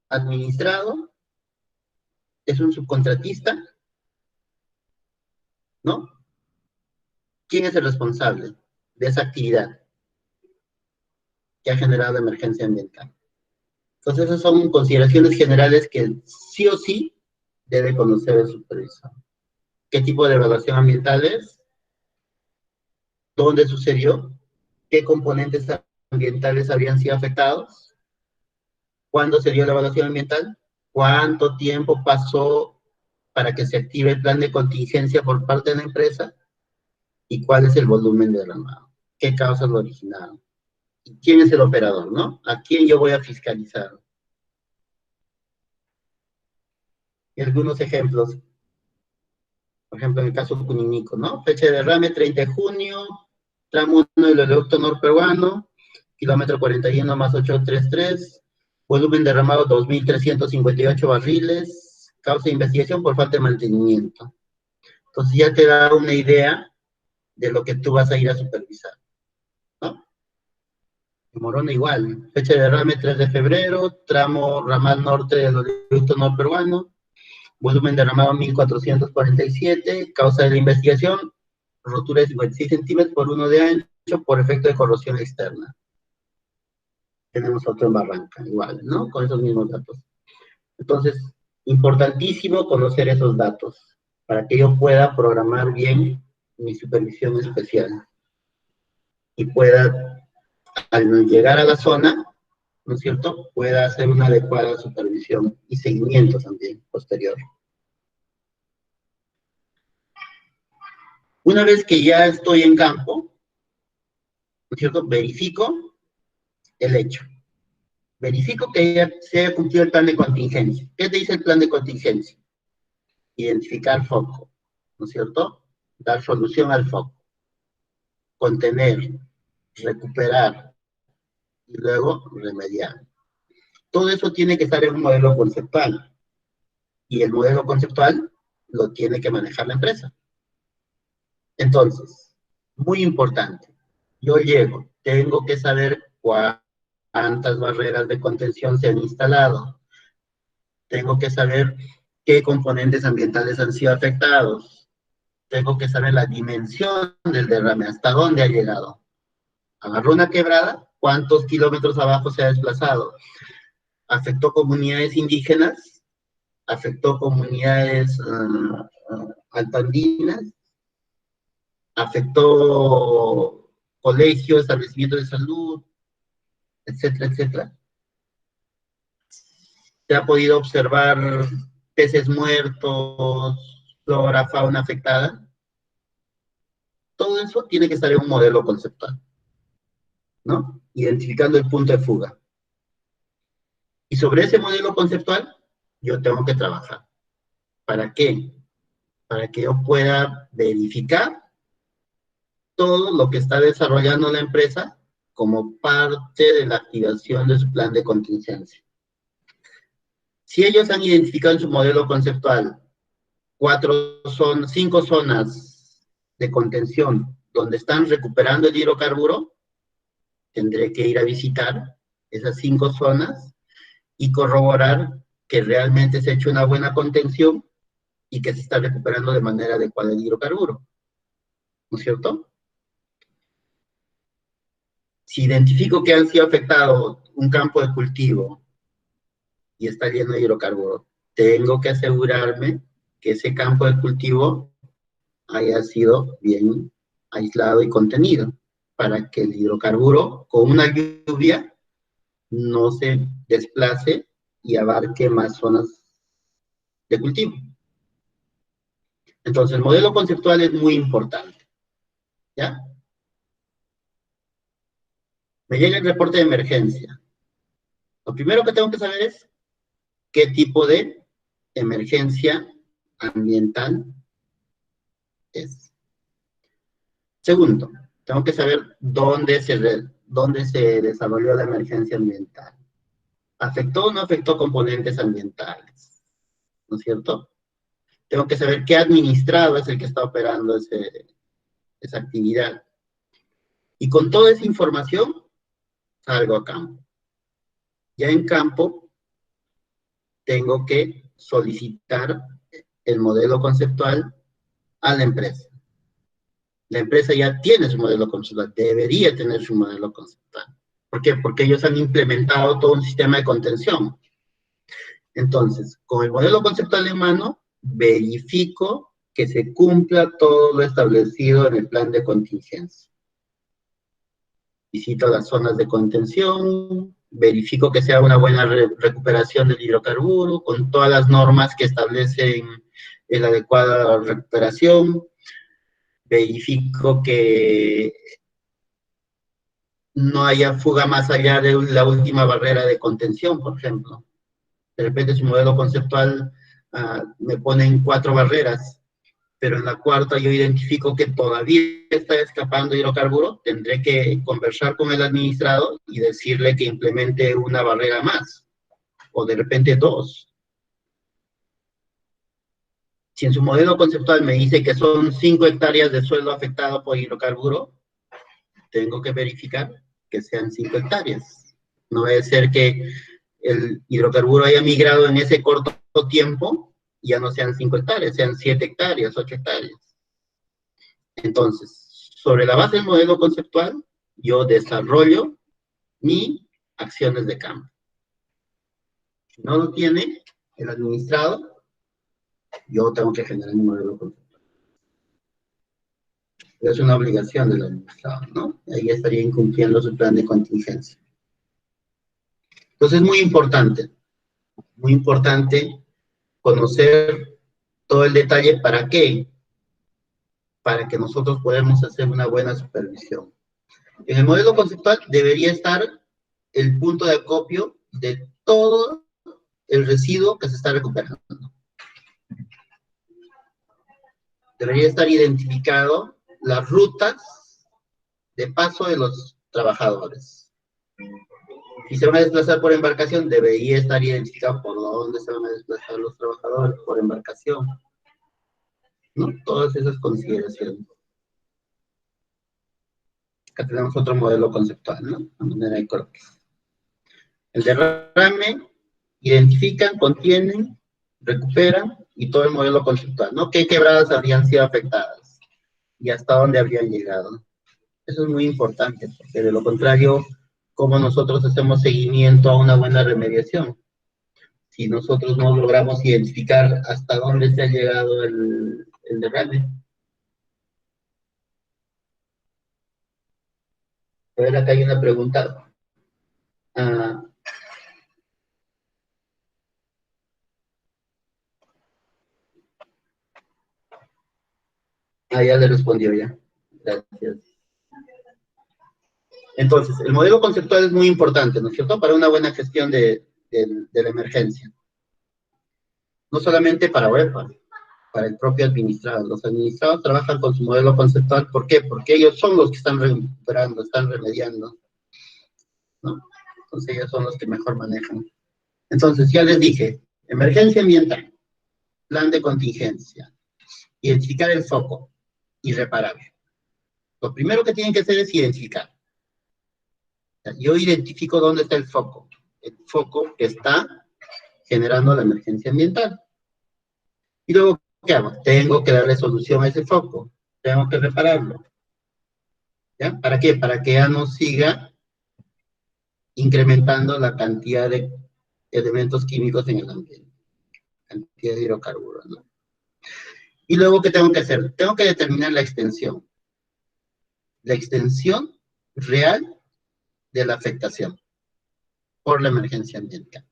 administrado? ¿Es un subcontratista? ¿No? ¿Quién es el responsable de esa actividad que ha generado la emergencia ambiental? Entonces, esas son consideraciones generales que sí o sí debe conocer el supervisor. ¿Qué tipo de evaluación ambiental es? ¿Dónde sucedió? ¿Qué componentes ambientales habrían sido afectados? ¿Cuándo se dio la evaluación ambiental? ¿Cuánto tiempo pasó para que se active el plan de contingencia por parte de la empresa? ¿Y cuál es el volumen derramado? ¿Qué causas lo originaron? ¿Y quién es el operador, no? ¿A quién yo voy a fiscalizar? Y algunos ejemplos. Por ejemplo, en el caso Cuninico, ¿no? Fecha de derrame 30 de junio, tramo 1 del oleoducto norperuano, kilómetro 41 más 833, volumen derramado 2.358 barriles, causa de investigación por falta de mantenimiento. Entonces ya te da una idea de lo que tú vas a ir a supervisar, ¿no? En Morona igual, fecha de derrame 3 de febrero, tramo ramal norte del oleoducto norperuano, volumen derramado 1.447, causa de la investigación, rotura de 56 centímetros por 1 de ancho por efecto de corrosión externa. Tenemos otro en Barranca, igual, ¿no? Con esos mismos datos. Entonces, importantísimo conocer esos datos para que yo pueda programar bien mi supervisión especial y pueda, al llegar a la zona, ¿no es cierto?, pueda hacer una adecuada supervisión y seguimiento también posterior. Una vez que ya estoy en campo, ¿no es cierto?, verifico el hecho. Verifico que ya se haya cumplido el plan de contingencia. ¿Qué te dice el plan de contingencia? Identificar foco, ¿no es cierto?, dar solución al foco, contener, recuperar y luego remediar. Todo eso tiene que estar en un modelo conceptual. Y el modelo conceptual lo tiene que manejar la empresa. Entonces, muy importante, yo llego, tengo que saber cuántas barreras de contención se han instalado, tengo que saber qué componentes ambientales han sido afectados, tengo que saber la dimensión del derrame, hasta dónde ha llegado. Agarró una quebrada, ¿cuántos kilómetros abajo se ha desplazado? ¿Afectó comunidades indígenas? ¿Afectó comunidades altoandinas? ¿Afectó colegios, establecimientos de salud, etcétera, etcétera? ¿Se ha podido observar peces muertos, flora, fauna afectada? Todo eso tiene que estar en un modelo conceptual, ¿no? Identificando el punto de fuga. Y sobre ese modelo conceptual, yo tengo que trabajar. ¿Para qué? Para que yo pueda verificar todo lo que está desarrollando la empresa como parte de la activación de su plan de contingencia. Si ellos han identificado en su modelo conceptual 5 zonas de contención donde están recuperando el hidrocarburo, tendré que ir a visitar esas 5 zonas y corroborar que realmente se ha hecho una buena contención y que se está recuperando de manera adecuada el hidrocarburo, ¿no es cierto? Si identifico que han sido afectados un campo de cultivo y está lleno de hidrocarburo, tengo que asegurarme que ese campo de cultivo haya sido bien aislado y contenido, para que el hidrocarburo, con una lluvia, no se desplace y abarque más zonas de cultivo. Entonces, el modelo conceptual es muy importante, ¿ya? Me llega el reporte de emergencia. Lo primero que tengo que saber es qué tipo de emergencia ambiental es. Segundo, tengo que saber dónde se desarrolló la emergencia ambiental. ¿Afectó o no afectó componentes ambientales? ¿No es cierto? Tengo que saber qué administrado es el que está operando esa actividad. Y con toda esa información, salgo a campo. Ya en campo, tengo que solicitar el modelo conceptual a la empresa. La empresa ya tiene su modelo conceptual, debería tener su modelo conceptual. ¿Por qué? Porque ellos han implementado todo un sistema de contención. Entonces, con el modelo conceptual en mano, verifico que se cumpla todo lo establecido en el plan de contingencia. Visito las zonas de contención, verifico que sea una buena recuperación del hidrocarburo, con todas las normas que establecen la adecuada recuperación, verifico que no haya fuga más allá de la última barrera de contención, por ejemplo. De repente su modelo conceptual me ponen 4 barreras, pero en la cuarta yo identifico que todavía está escapando hidrocarburo, tendré que conversar con el administrado y decirle que implemente una barrera más, o de repente 2. Si en su modelo conceptual me dice que son 5 hectáreas de suelo afectado por hidrocarburo, tengo que verificar que sean 5 hectáreas. No debe ser que el hidrocarburo haya migrado en ese corto tiempo y ya no sean 5 hectáreas, sean 7 hectáreas, 8 hectáreas. Entonces, sobre la base del modelo conceptual, yo desarrollo mis acciones de campo. Si no lo tiene el administrado, yo tengo que generar un modelo conceptual. Es una obligación del administrado, ¿no? Ahí estaría incumpliendo su plan de contingencia. Entonces es muy importante conocer todo el detalle. ¿Para qué? Para que nosotros podamos hacer una buena supervisión. En el modelo conceptual debería estar el punto de acopio de todo el residuo que se está recuperando. Debería estar identificado las rutas de paso de los trabajadores. Si se van a desplazar por embarcación, debería estar identificado por dónde se van a desplazar los trabajadores por embarcación, ¿no? Todas esas consideraciones. Acá tenemos otro modelo conceptual, ¿no? A manera de croquis. El derrame, identifican, contienen, recuperan, y todo el modelo conceptual, ¿no? ¿Qué quebradas habrían sido afectadas? Y hasta dónde habrían llegado. Eso es muy importante, porque de lo contrario, ¿cómo nosotros hacemos seguimiento a una buena remediación? Si nosotros no logramos identificar hasta dónde se ha llegado el derrame. A ver, acá hay una pregunta. Ah, ya le respondió ya. Gracias. Entonces, el modelo conceptual es muy importante, ¿no es cierto?, para una buena gestión de la emergencia. No solamente para UEFA, para el propio administrado. Los administrados trabajan con su modelo conceptual. ¿Por qué? Porque ellos son los que están recuperando, están remediando, ¿no? Entonces ellos son los que mejor manejan. Entonces, ya les dije, emergencia ambiental, plan de contingencia, identificar el foco y reparar. Lo primero que tienen que hacer es identificar. Yo identifico dónde está el foco que está generando la emergencia ambiental. Y luego, ¿qué hago? Tengo que darle solución a ese foco, tengo que repararlo. ¿Ya? ¿Para qué? Para que ya no siga incrementando la cantidad de elementos químicos en el ambiente, cantidad de hidrocarburos, ¿no? Y luego, ¿qué tengo que hacer? Tengo que determinar la extensión real de la afectación por la emergencia ambiental.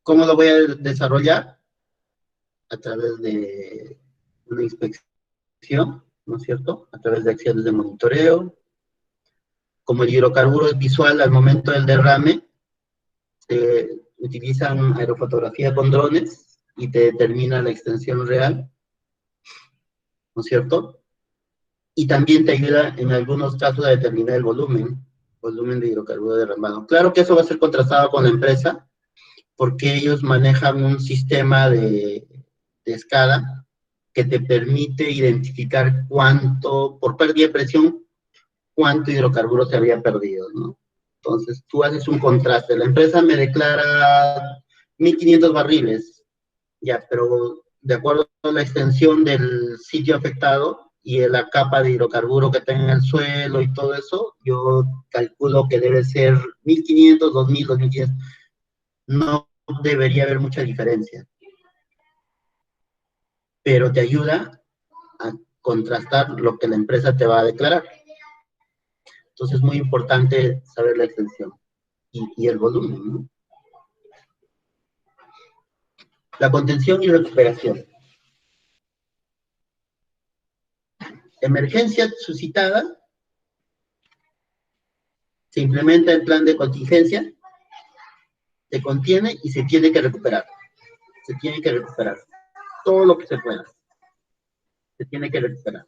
¿Cómo lo voy a desarrollar? A través de una inspección, ¿no es cierto? A través de acciones de monitoreo. Como el hidrocarburo es visual al momento del derrame, se utilizan aerofotografía con drones y te determina la extensión real, ¿no es cierto? Y también te ayuda en algunos casos a determinar el volumen de hidrocarburo derramado. Claro que eso va a ser contrastado con la empresa, porque ellos manejan un sistema de escala que te permite identificar cuánto, por pérdida de presión, cuánto hidrocarburo se había perdido, ¿no? Entonces, tú haces un contraste. La empresa me declara 1.500 barriles, ya, pero de acuerdo a la extensión del sitio afectado y la capa de hidrocarburo que tenga en el suelo y todo eso, yo calculo que debe ser 1.500, 2.000, 2.500. No debería haber mucha diferencia, pero te ayuda a contrastar lo que la empresa te va a declarar. Entonces es muy importante saber la extensión y el volumen, ¿no? La contención y recuperación. Emergencia suscitada, se implementa el plan de contingencia, se contiene y se tiene que recuperar. Se tiene que recuperar. Todo lo que se pueda. Se tiene que recuperar.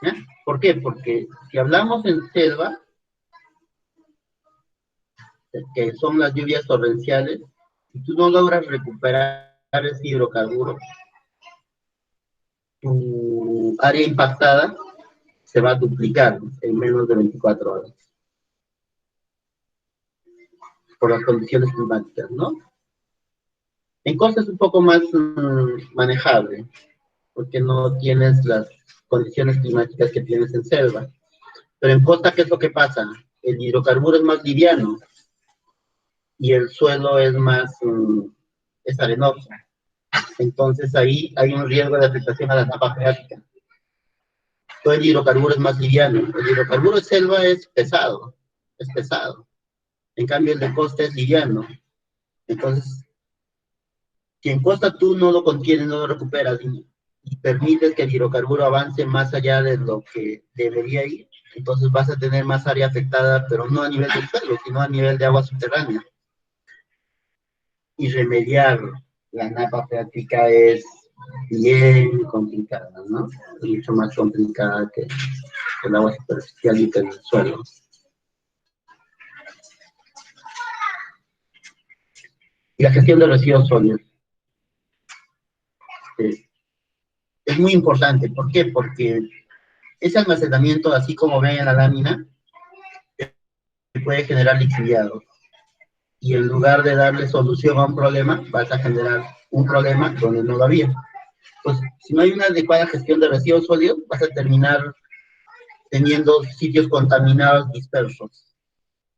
¿Ya? ¿Por qué? Porque si hablamos en selva, que son las lluvias torrenciales, si tú no logras recuperar ese hidrocarburo, tu área impactada se va a duplicar en menos de 24 horas por las condiciones climáticas, ¿no? En costa es un poco más manejable, porque no tienes las condiciones climáticas que tienes en selva. Pero en costa, ¿qué es lo que pasa? El hidrocarburo es más liviano y el suelo es más, es arenoso. Entonces ahí hay un riesgo de afectación a la capa freática. Todo el hidrocarburo es más liviano. El hidrocarburo de selva es pesado. es pesado. En cambio, el de costa es liviano. Entonces, si en costa tú no lo contienes, no lo recuperas y permites que el hidrocarburo avance más allá de lo que debería ir, entonces vas a tener más área afectada, pero no a nivel del suelo, sino a nivel de agua subterránea. Y remediar la napa freática es bien complicada, ¿no? Es mucho más complicada que el agua superficial y que el suelo. Y la gestión de residuos sólidos. Es muy importante. ¿Por qué? Porque ese almacenamiento, así como ven en la lámina, puede generar lixiviados. Y en lugar de darle solución a un problema, vas a generar un problema donde no lo había. Pues, si no hay una adecuada gestión de residuos sólidos, vas a terminar teniendo sitios contaminados dispersos.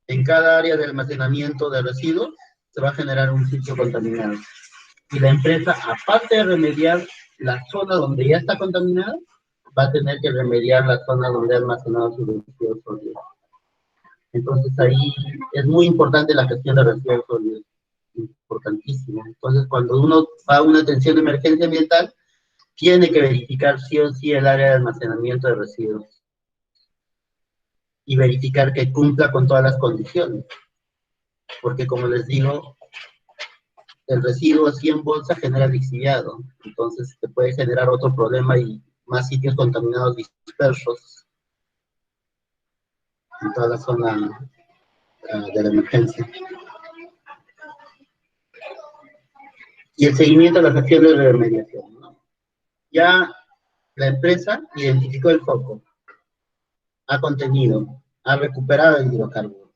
En cada área de almacenamiento de residuos se va a generar un sitio contaminado. Y la empresa, aparte de remediar la zona donde ya está contaminada, va a tener que remediar la zona donde ha almacenado sus residuos sólidos. Entonces ahí es muy importante la gestión de residuos sólidos, importantísimo. Entonces cuando uno va a una atención de emergencia ambiental, tiene que verificar sí o sí el área de almacenamiento de residuos y verificar que cumpla con todas las condiciones. Porque como les digo, el residuo así en bolsa genera lixiviado, entonces te puede generar otro problema y más sitios contaminados dispersos en toda la zona de la emergencia. Y el seguimiento de las acciones de remediación, ¿no? Ya la empresa identificó el foco, ha contenido, ha recuperado el hidrocarburo,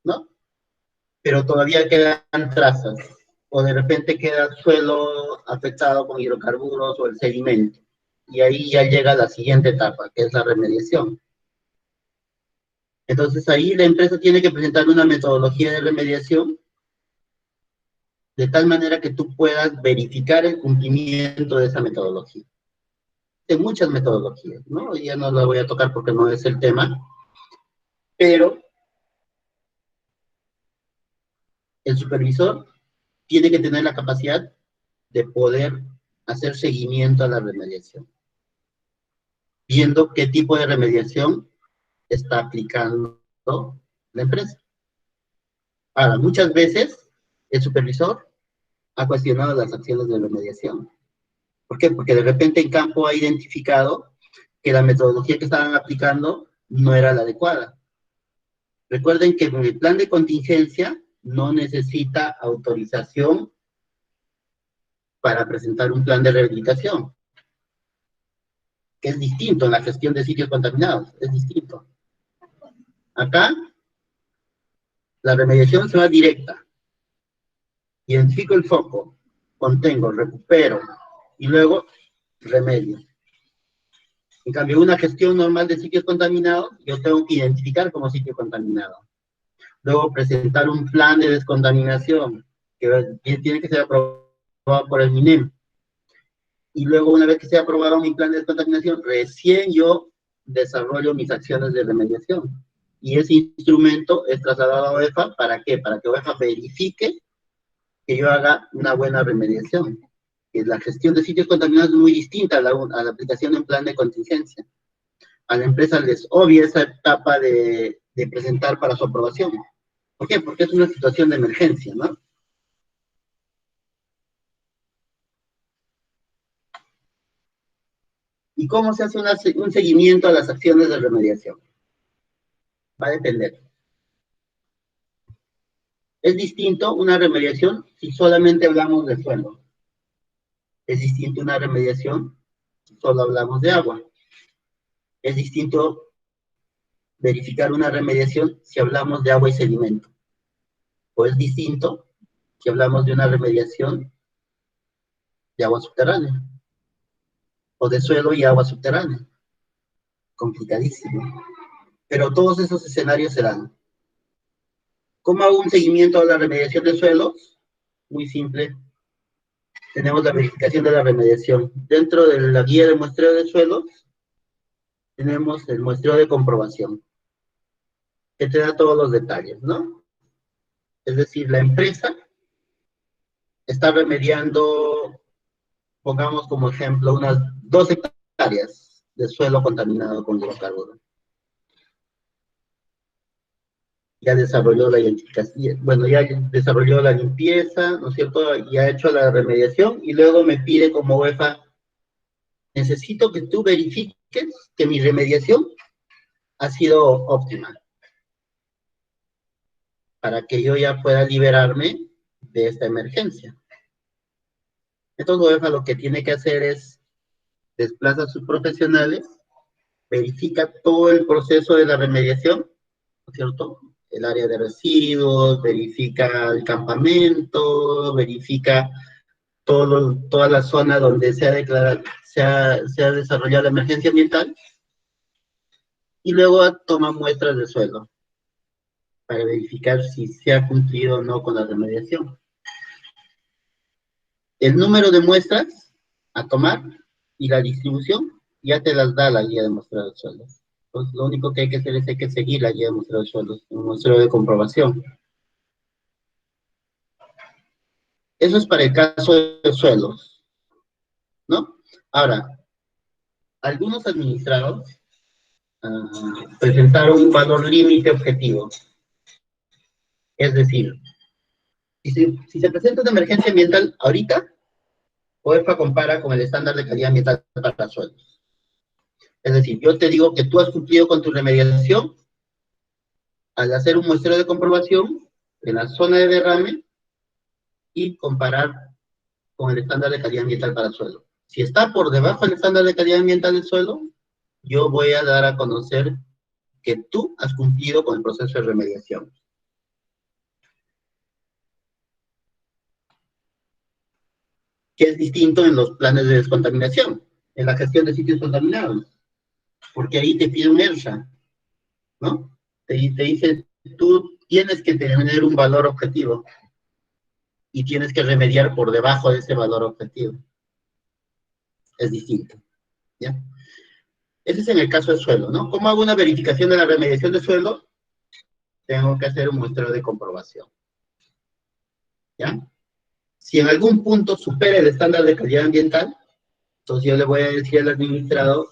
¿no? Pero todavía quedan trazas, o de repente queda suelo afectado con hidrocarburos o el sedimento. Y ahí ya llega la siguiente etapa, que es la remediación. Entonces ahí la empresa tiene que presentar una metodología de remediación de tal manera que tú puedas verificar el cumplimiento de esa metodología. De muchas metodologías, ¿no? Ya no la voy a tocar porque no es el tema, pero el supervisor tiene que tener la capacidad de poder hacer seguimiento a la remediación, viendo qué tipo de remediación está aplicando la empresa. Ahora, muchas veces el supervisor ha cuestionado las acciones de remediación. ¿Por qué? Porque de repente en campo ha identificado que la metodología que estaban aplicando no era la adecuada. Recuerden que el plan de contingencia no necesita autorización para presentar un plan de rehabilitación, que es distinto en la gestión de sitios contaminados, es distinto. Acá, la remediación se va directa. Identifico el foco, contengo, recupero, y luego remedio. En cambio, una gestión normal de sitios contaminados, yo tengo que identificar como sitio contaminado. Luego presentar un plan de descontaminación, que tiene que ser aprobado por el MINEM. Y luego, una vez que sea aprobado mi plan de descontaminación, recién yo desarrollo mis acciones de remediación. Y ese instrumento es trasladado a OEFA, ¿para qué? Para que OEFA verifique que yo haga una buena remediación. Que la gestión de sitios contaminados es muy distinta a la aplicación en plan de contingencia. A la empresa les obvia esa etapa de presentar para su aprobación. ¿Por qué? Porque es una situación de emergencia, ¿no? ¿Y cómo se hace un seguimiento a las acciones de remediación? Va a depender. Es distinto una remediación si solamente hablamos de suelo. Es distinto una remediación si solo hablamos de agua. Es distinto verificar una remediación si hablamos de agua y sedimento. O es distinto si hablamos de una remediación de agua subterránea. O de suelo y agua subterránea. Complicadísimo. Pero todos esos escenarios se dan. ¿Cómo hago un seguimiento a la remediación de suelos? Muy simple. Tenemos la verificación de la remediación. Dentro de la guía de muestreo de suelos, tenemos el muestreo de comprobación. que te da todos los detalles, ¿no? Es decir, la empresa está remediando, pongamos como ejemplo, unas 2 hectáreas de suelo contaminado con hidrocarburos. Ya desarrolló la identificación, bueno, ya desarrolló la limpieza, ¿no es cierto? Ya ha hecho la remediación y luego me pide como UEFA, necesito que tú verifiques que mi remediación ha sido óptima para que yo ya pueda liberarme de esta emergencia. Entonces UEFA lo que tiene que hacer es desplaza a sus profesionales, verifica todo el proceso de la remediación, ¿no es cierto? El área de residuos, verifica el campamento, verifica toda la zona donde se ha declarado, se ha desarrollado la emergencia ambiental, y luego toma muestras de suelo para verificar si se ha cumplido o no con la remediación. El número de muestras a tomar y la distribución ya te las da la guía de muestreo de suelos. Entonces, lo único que hay que hacer es hay que seguir la guía de muestreo de suelos, un muestreo de comprobación. Eso es para el caso de suelos, ¿no? Ahora, algunos administrados presentaron un valor límite objetivo. Es decir, si se presenta una emergencia ambiental ahorita, OEFA compara con el estándar de calidad ambiental para suelos. Es decir, yo te digo que tú has cumplido con tu remediación al hacer un muestreo de comprobación en la zona de derrame y comparar con el estándar de calidad ambiental para suelo. Si está por debajo del estándar de calidad ambiental del suelo, yo voy a dar a conocer que tú has cumplido con el proceso de remediación. Que es distinto en los planes de descontaminación, en la gestión de sitios contaminados, porque ahí te pide un ERSA, ¿no? Te dice, tú tienes que tener un valor objetivo y tienes que remediar por debajo de ese valor objetivo. Es distinto, ¿ya? Ese es en el caso del suelo, ¿no? ¿Cómo hago una verificación de la remediación de suelo? Tengo que hacer un muestreo de comprobación, ¿ya? Si en algún punto supera el estándar de calidad ambiental, entonces yo le voy a decir al administrador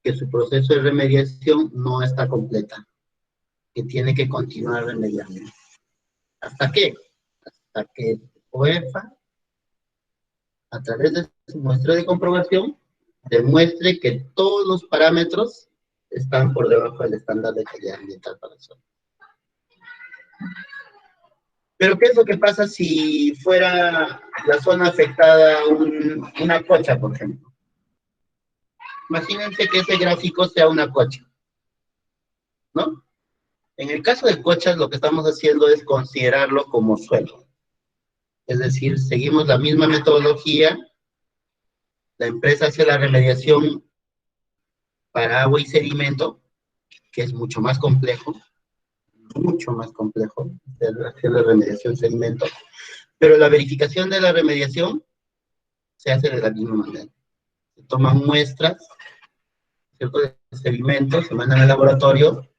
que su proceso de remediación no está completa, que tiene que continuar remediando. ¿Hasta qué? Hasta que OEFA, a través de su muestreo de comprobación, demuestre que todos los parámetros están por debajo del estándar de calidad ambiental para el suelo. Pero ¿qué es lo que pasa si fuera la zona afectada una cocha, por ejemplo? Imagínense que ese gráfico sea una cocha, ¿no? En el caso de cochas, lo que estamos haciendo es considerarlo como suelo. Es decir, seguimos la misma metodología, la empresa hace la remediación para agua y sedimento, que es mucho más complejo, hacer la remediación sedimento, pero la verificación de la remediación se hace de la misma manera. Se toman muestras, ¿cierto?, de sedimentos, se mandan al laboratorio,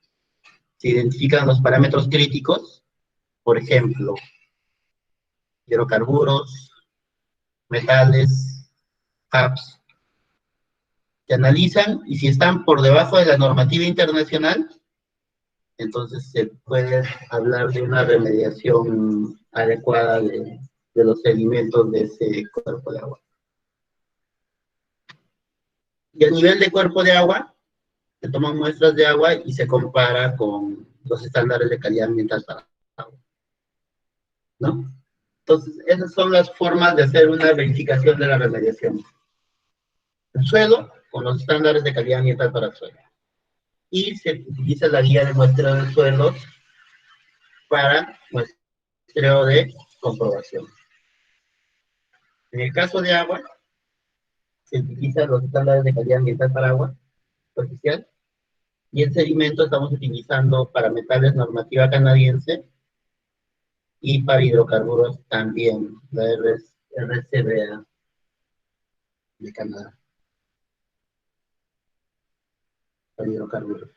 se identifican los parámetros críticos, por ejemplo, hidrocarburos, metales, HAPS, se analizan y si están por debajo de la normativa internacional, entonces se puede hablar de una remediación adecuada de los sedimentos de ese cuerpo de agua. Y a nivel de cuerpo de agua, se toman muestras de agua y se compara con los estándares de calidad ambiental para agua, ¿no? Entonces, esas son las formas de hacer una verificación de la remediación. El suelo, con los estándares de calidad ambiental para el suelo. Y se utiliza la guía de muestreo de suelos para muestreo de comprobación. En el caso de agua, se utilizan los estándares de calidad ambiental para agua superficial, y el sedimento estamos utilizando para metales normativa canadiense y para hidrocarburos también, la RCBA de Canadá, para hidrocarburos,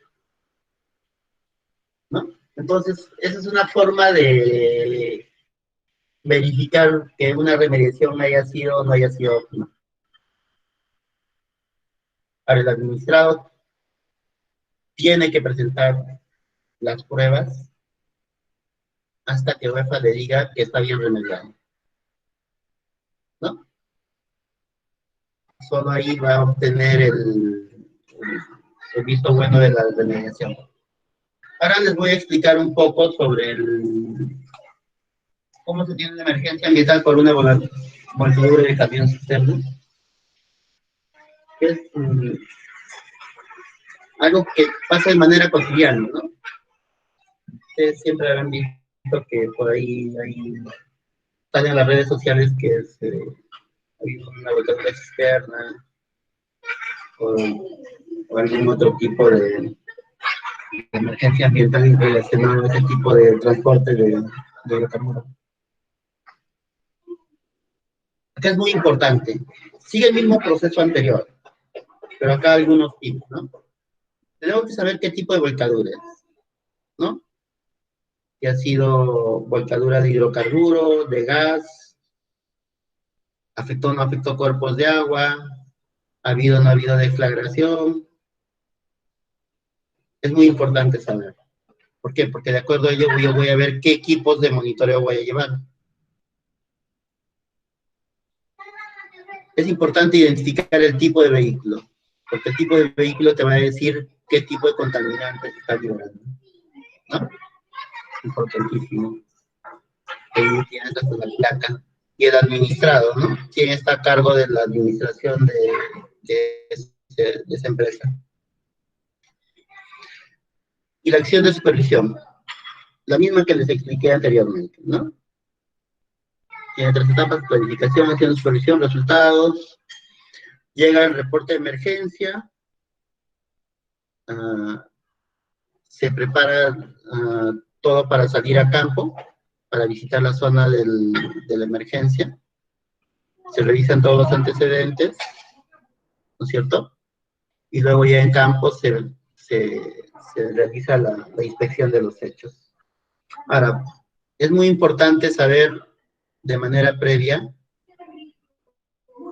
¿no? Entonces, esa es una forma de verificar que una remediación haya sido o no haya sido óptima. Para el administrado tiene que presentar las pruebas hasta que UEFA le diga que está bien remediado, ¿no? Solo ahí va a obtener el visto bueno de la remediación. Ahora les voy a explicar un poco sobre cómo se tiene una emergencia ambiental por una volcadura de camión cisterna, que es algo que pasa de manera cotidiana, ¿no? Ustedes siempre habrán visto que por ahí están en las redes sociales que hay una volcadura cisterna o, o algún otro tipo de emergencia ambiental relacionada a ese tipo de transporte de hidrocarburos. Acá es muy importante. Sigue el mismo proceso anterior, pero acá algunos tipos, ¿no? Tenemos que saber qué tipo de volcadura es, ¿no? Si ha sido volcadura de hidrocarburo, de gas, afectó o no afectó cuerpos de agua, ha habido o no ha habido deflagración. Es muy importante saber. ¿Por qué? Porque de acuerdo a ello yo voy a ver qué equipos de monitoreo voy a llevar. Es importante identificar el tipo de vehículo, porque el tipo de vehículo te va a decir qué tipo de contaminante se está liberando, ¿no? Importantísimo. Ahí tienes hasta la placa y el administrado, ¿no? ¿Quién está a cargo de la administración de esa empresa? Y la acción de supervisión, la misma que les expliqué anteriormente, ¿no? Tiene tres etapas: planificación, acción de supervisión, resultados. Llega el reporte de emergencia, se prepara todo para salir a campo, para visitar la zona de la emergencia, se revisan todos los antecedentes, ¿no es cierto? Y luego ya en campo se realiza la inspección de los hechos. Ahora, es muy importante saber de manera previa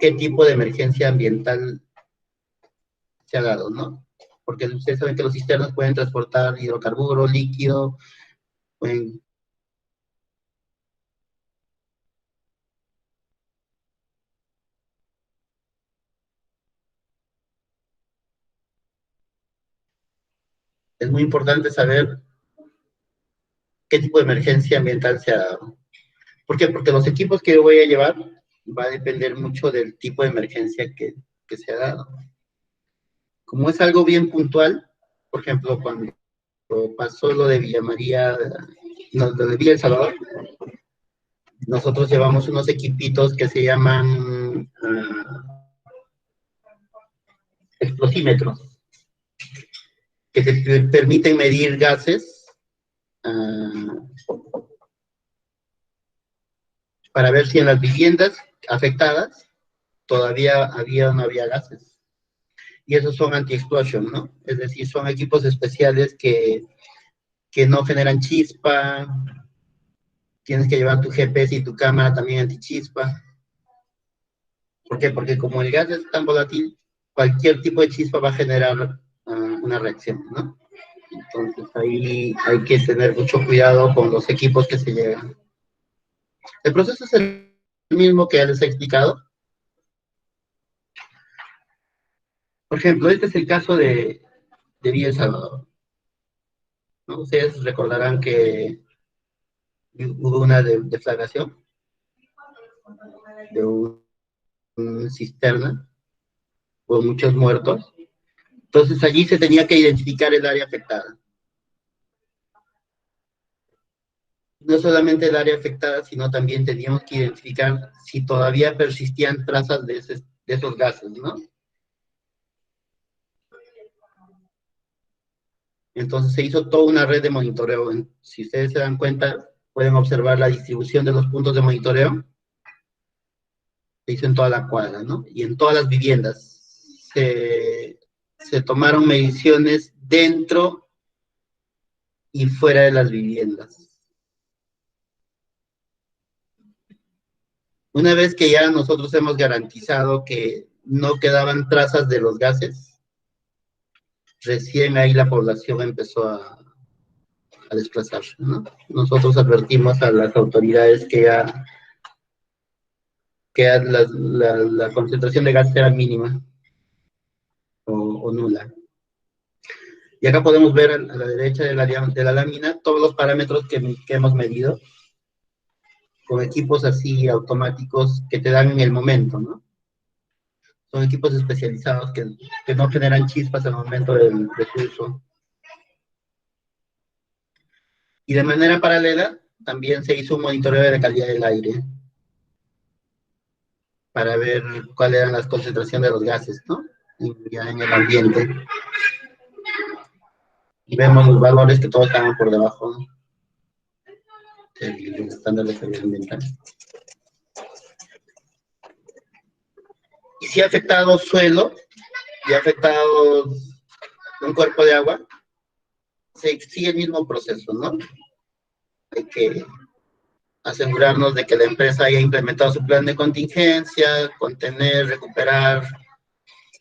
qué tipo de emergencia ambiental se ha dado, ¿no? Porque ustedes saben que los cisternas pueden transportar hidrocarburo, líquido, pueden... Es muy importante saber qué tipo de emergencia ambiental se ha dado. ¿Por qué? Porque los equipos que yo voy a llevar va a depender mucho del tipo de emergencia que se ha dado. Como es algo bien puntual, por ejemplo, cuando pasó lo de Villa María, no, lo de Villa El Salvador, nosotros llevamos unos equipitos que se llaman explosímetros, que te permiten medir gases para ver si en las viviendas afectadas todavía había o no había gases. Y esos son anti-explosion, ¿no? Es decir, son equipos especiales que no generan chispa. Tienes que llevar tu GPS y tu cámara también anti-chispa. ¿Por qué? Porque como el gas es tan volátil, cualquier tipo de chispa va a generar una reacción, ¿no? Entonces ahí hay que tener mucho cuidado con los equipos que se llevan. El proceso es el mismo que ya les he explicado. Por ejemplo, este es el caso de Villa El Salvador, ¿no? Ustedes recordarán que hubo una deflagración de una cisterna, hubo muchos muertos. Entonces allí se tenía que identificar el área afectada. No solamente el área afectada, sino también teníamos que identificar si todavía persistían trazas de esos gases, ¿no? Entonces se hizo toda una red de monitoreo. Si ustedes se dan cuenta, pueden observar la distribución de los puntos de monitoreo. Se hizo en toda la cuadra, ¿no? Y en todas las viviendas. Se tomaron mediciones dentro y fuera de las viviendas. Una vez que ya nosotros hemos garantizado que no quedaban trazas de los gases, recién ahí la población empezó a desplazarse, ¿no? Nosotros advertimos a las autoridades que ya la concentración de gases era mínima o nula. Y acá podemos ver a la derecha de la lámina todos los parámetros que hemos medido con equipos así automáticos que te dan en el momento, ¿no? Son equipos especializados que no generan chispas al momento de su uso. Y de manera paralela, también se hizo un monitoreo de la calidad del aire para ver cuáles eran las concentraciones de los gases, ¿no? Ya en el ambiente. Y vemos los valores que todos estaban por debajo del estándar de calidad ambiental. Y si ha afectado suelo, y ha afectado un cuerpo de agua, se sigue el mismo proceso, ¿no? Hay que asegurarnos de que la empresa haya implementado su plan de contingencia, contener, recuperar.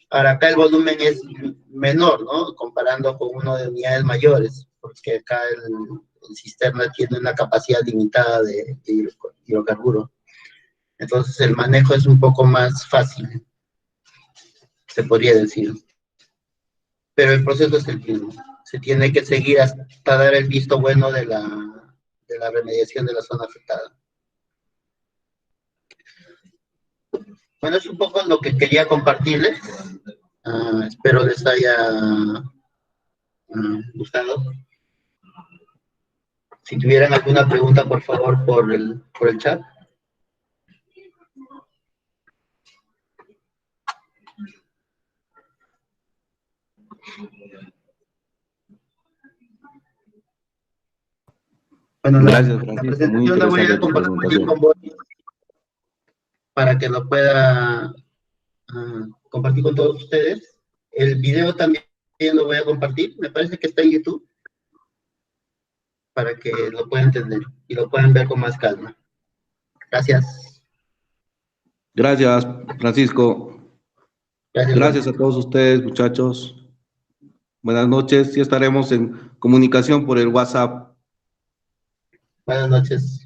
Ahora, acá el volumen es menor, ¿no? Comparando con uno de unidades mayores, porque acá el cisterna tiene una capacidad limitada de hidrocarburo. Entonces, el manejo es un poco más fácil, se podría decir. Pero el proceso es el mismo. Se tiene que seguir hasta dar el visto bueno de la remediación de la zona afectada. Bueno, es un poco lo que quería compartirles. Espero les haya gustado. Si tuvieran alguna pregunta, por favor, por el chat. Bueno, gracias, la Francisco. Muy presentación la voy interesante a tu compartir presentación. con vos para que lo pueda compartir con todos ustedes. El video también lo voy a compartir. Me parece que está en YouTube para que lo puedan entender y lo puedan ver con más calma. Gracias. Gracias, Francisco. Gracias, Gracias Juan. a todos ustedes, muchachos. Buenas noches. Ya estaremos en comunicación por el WhatsApp. Buenas noches.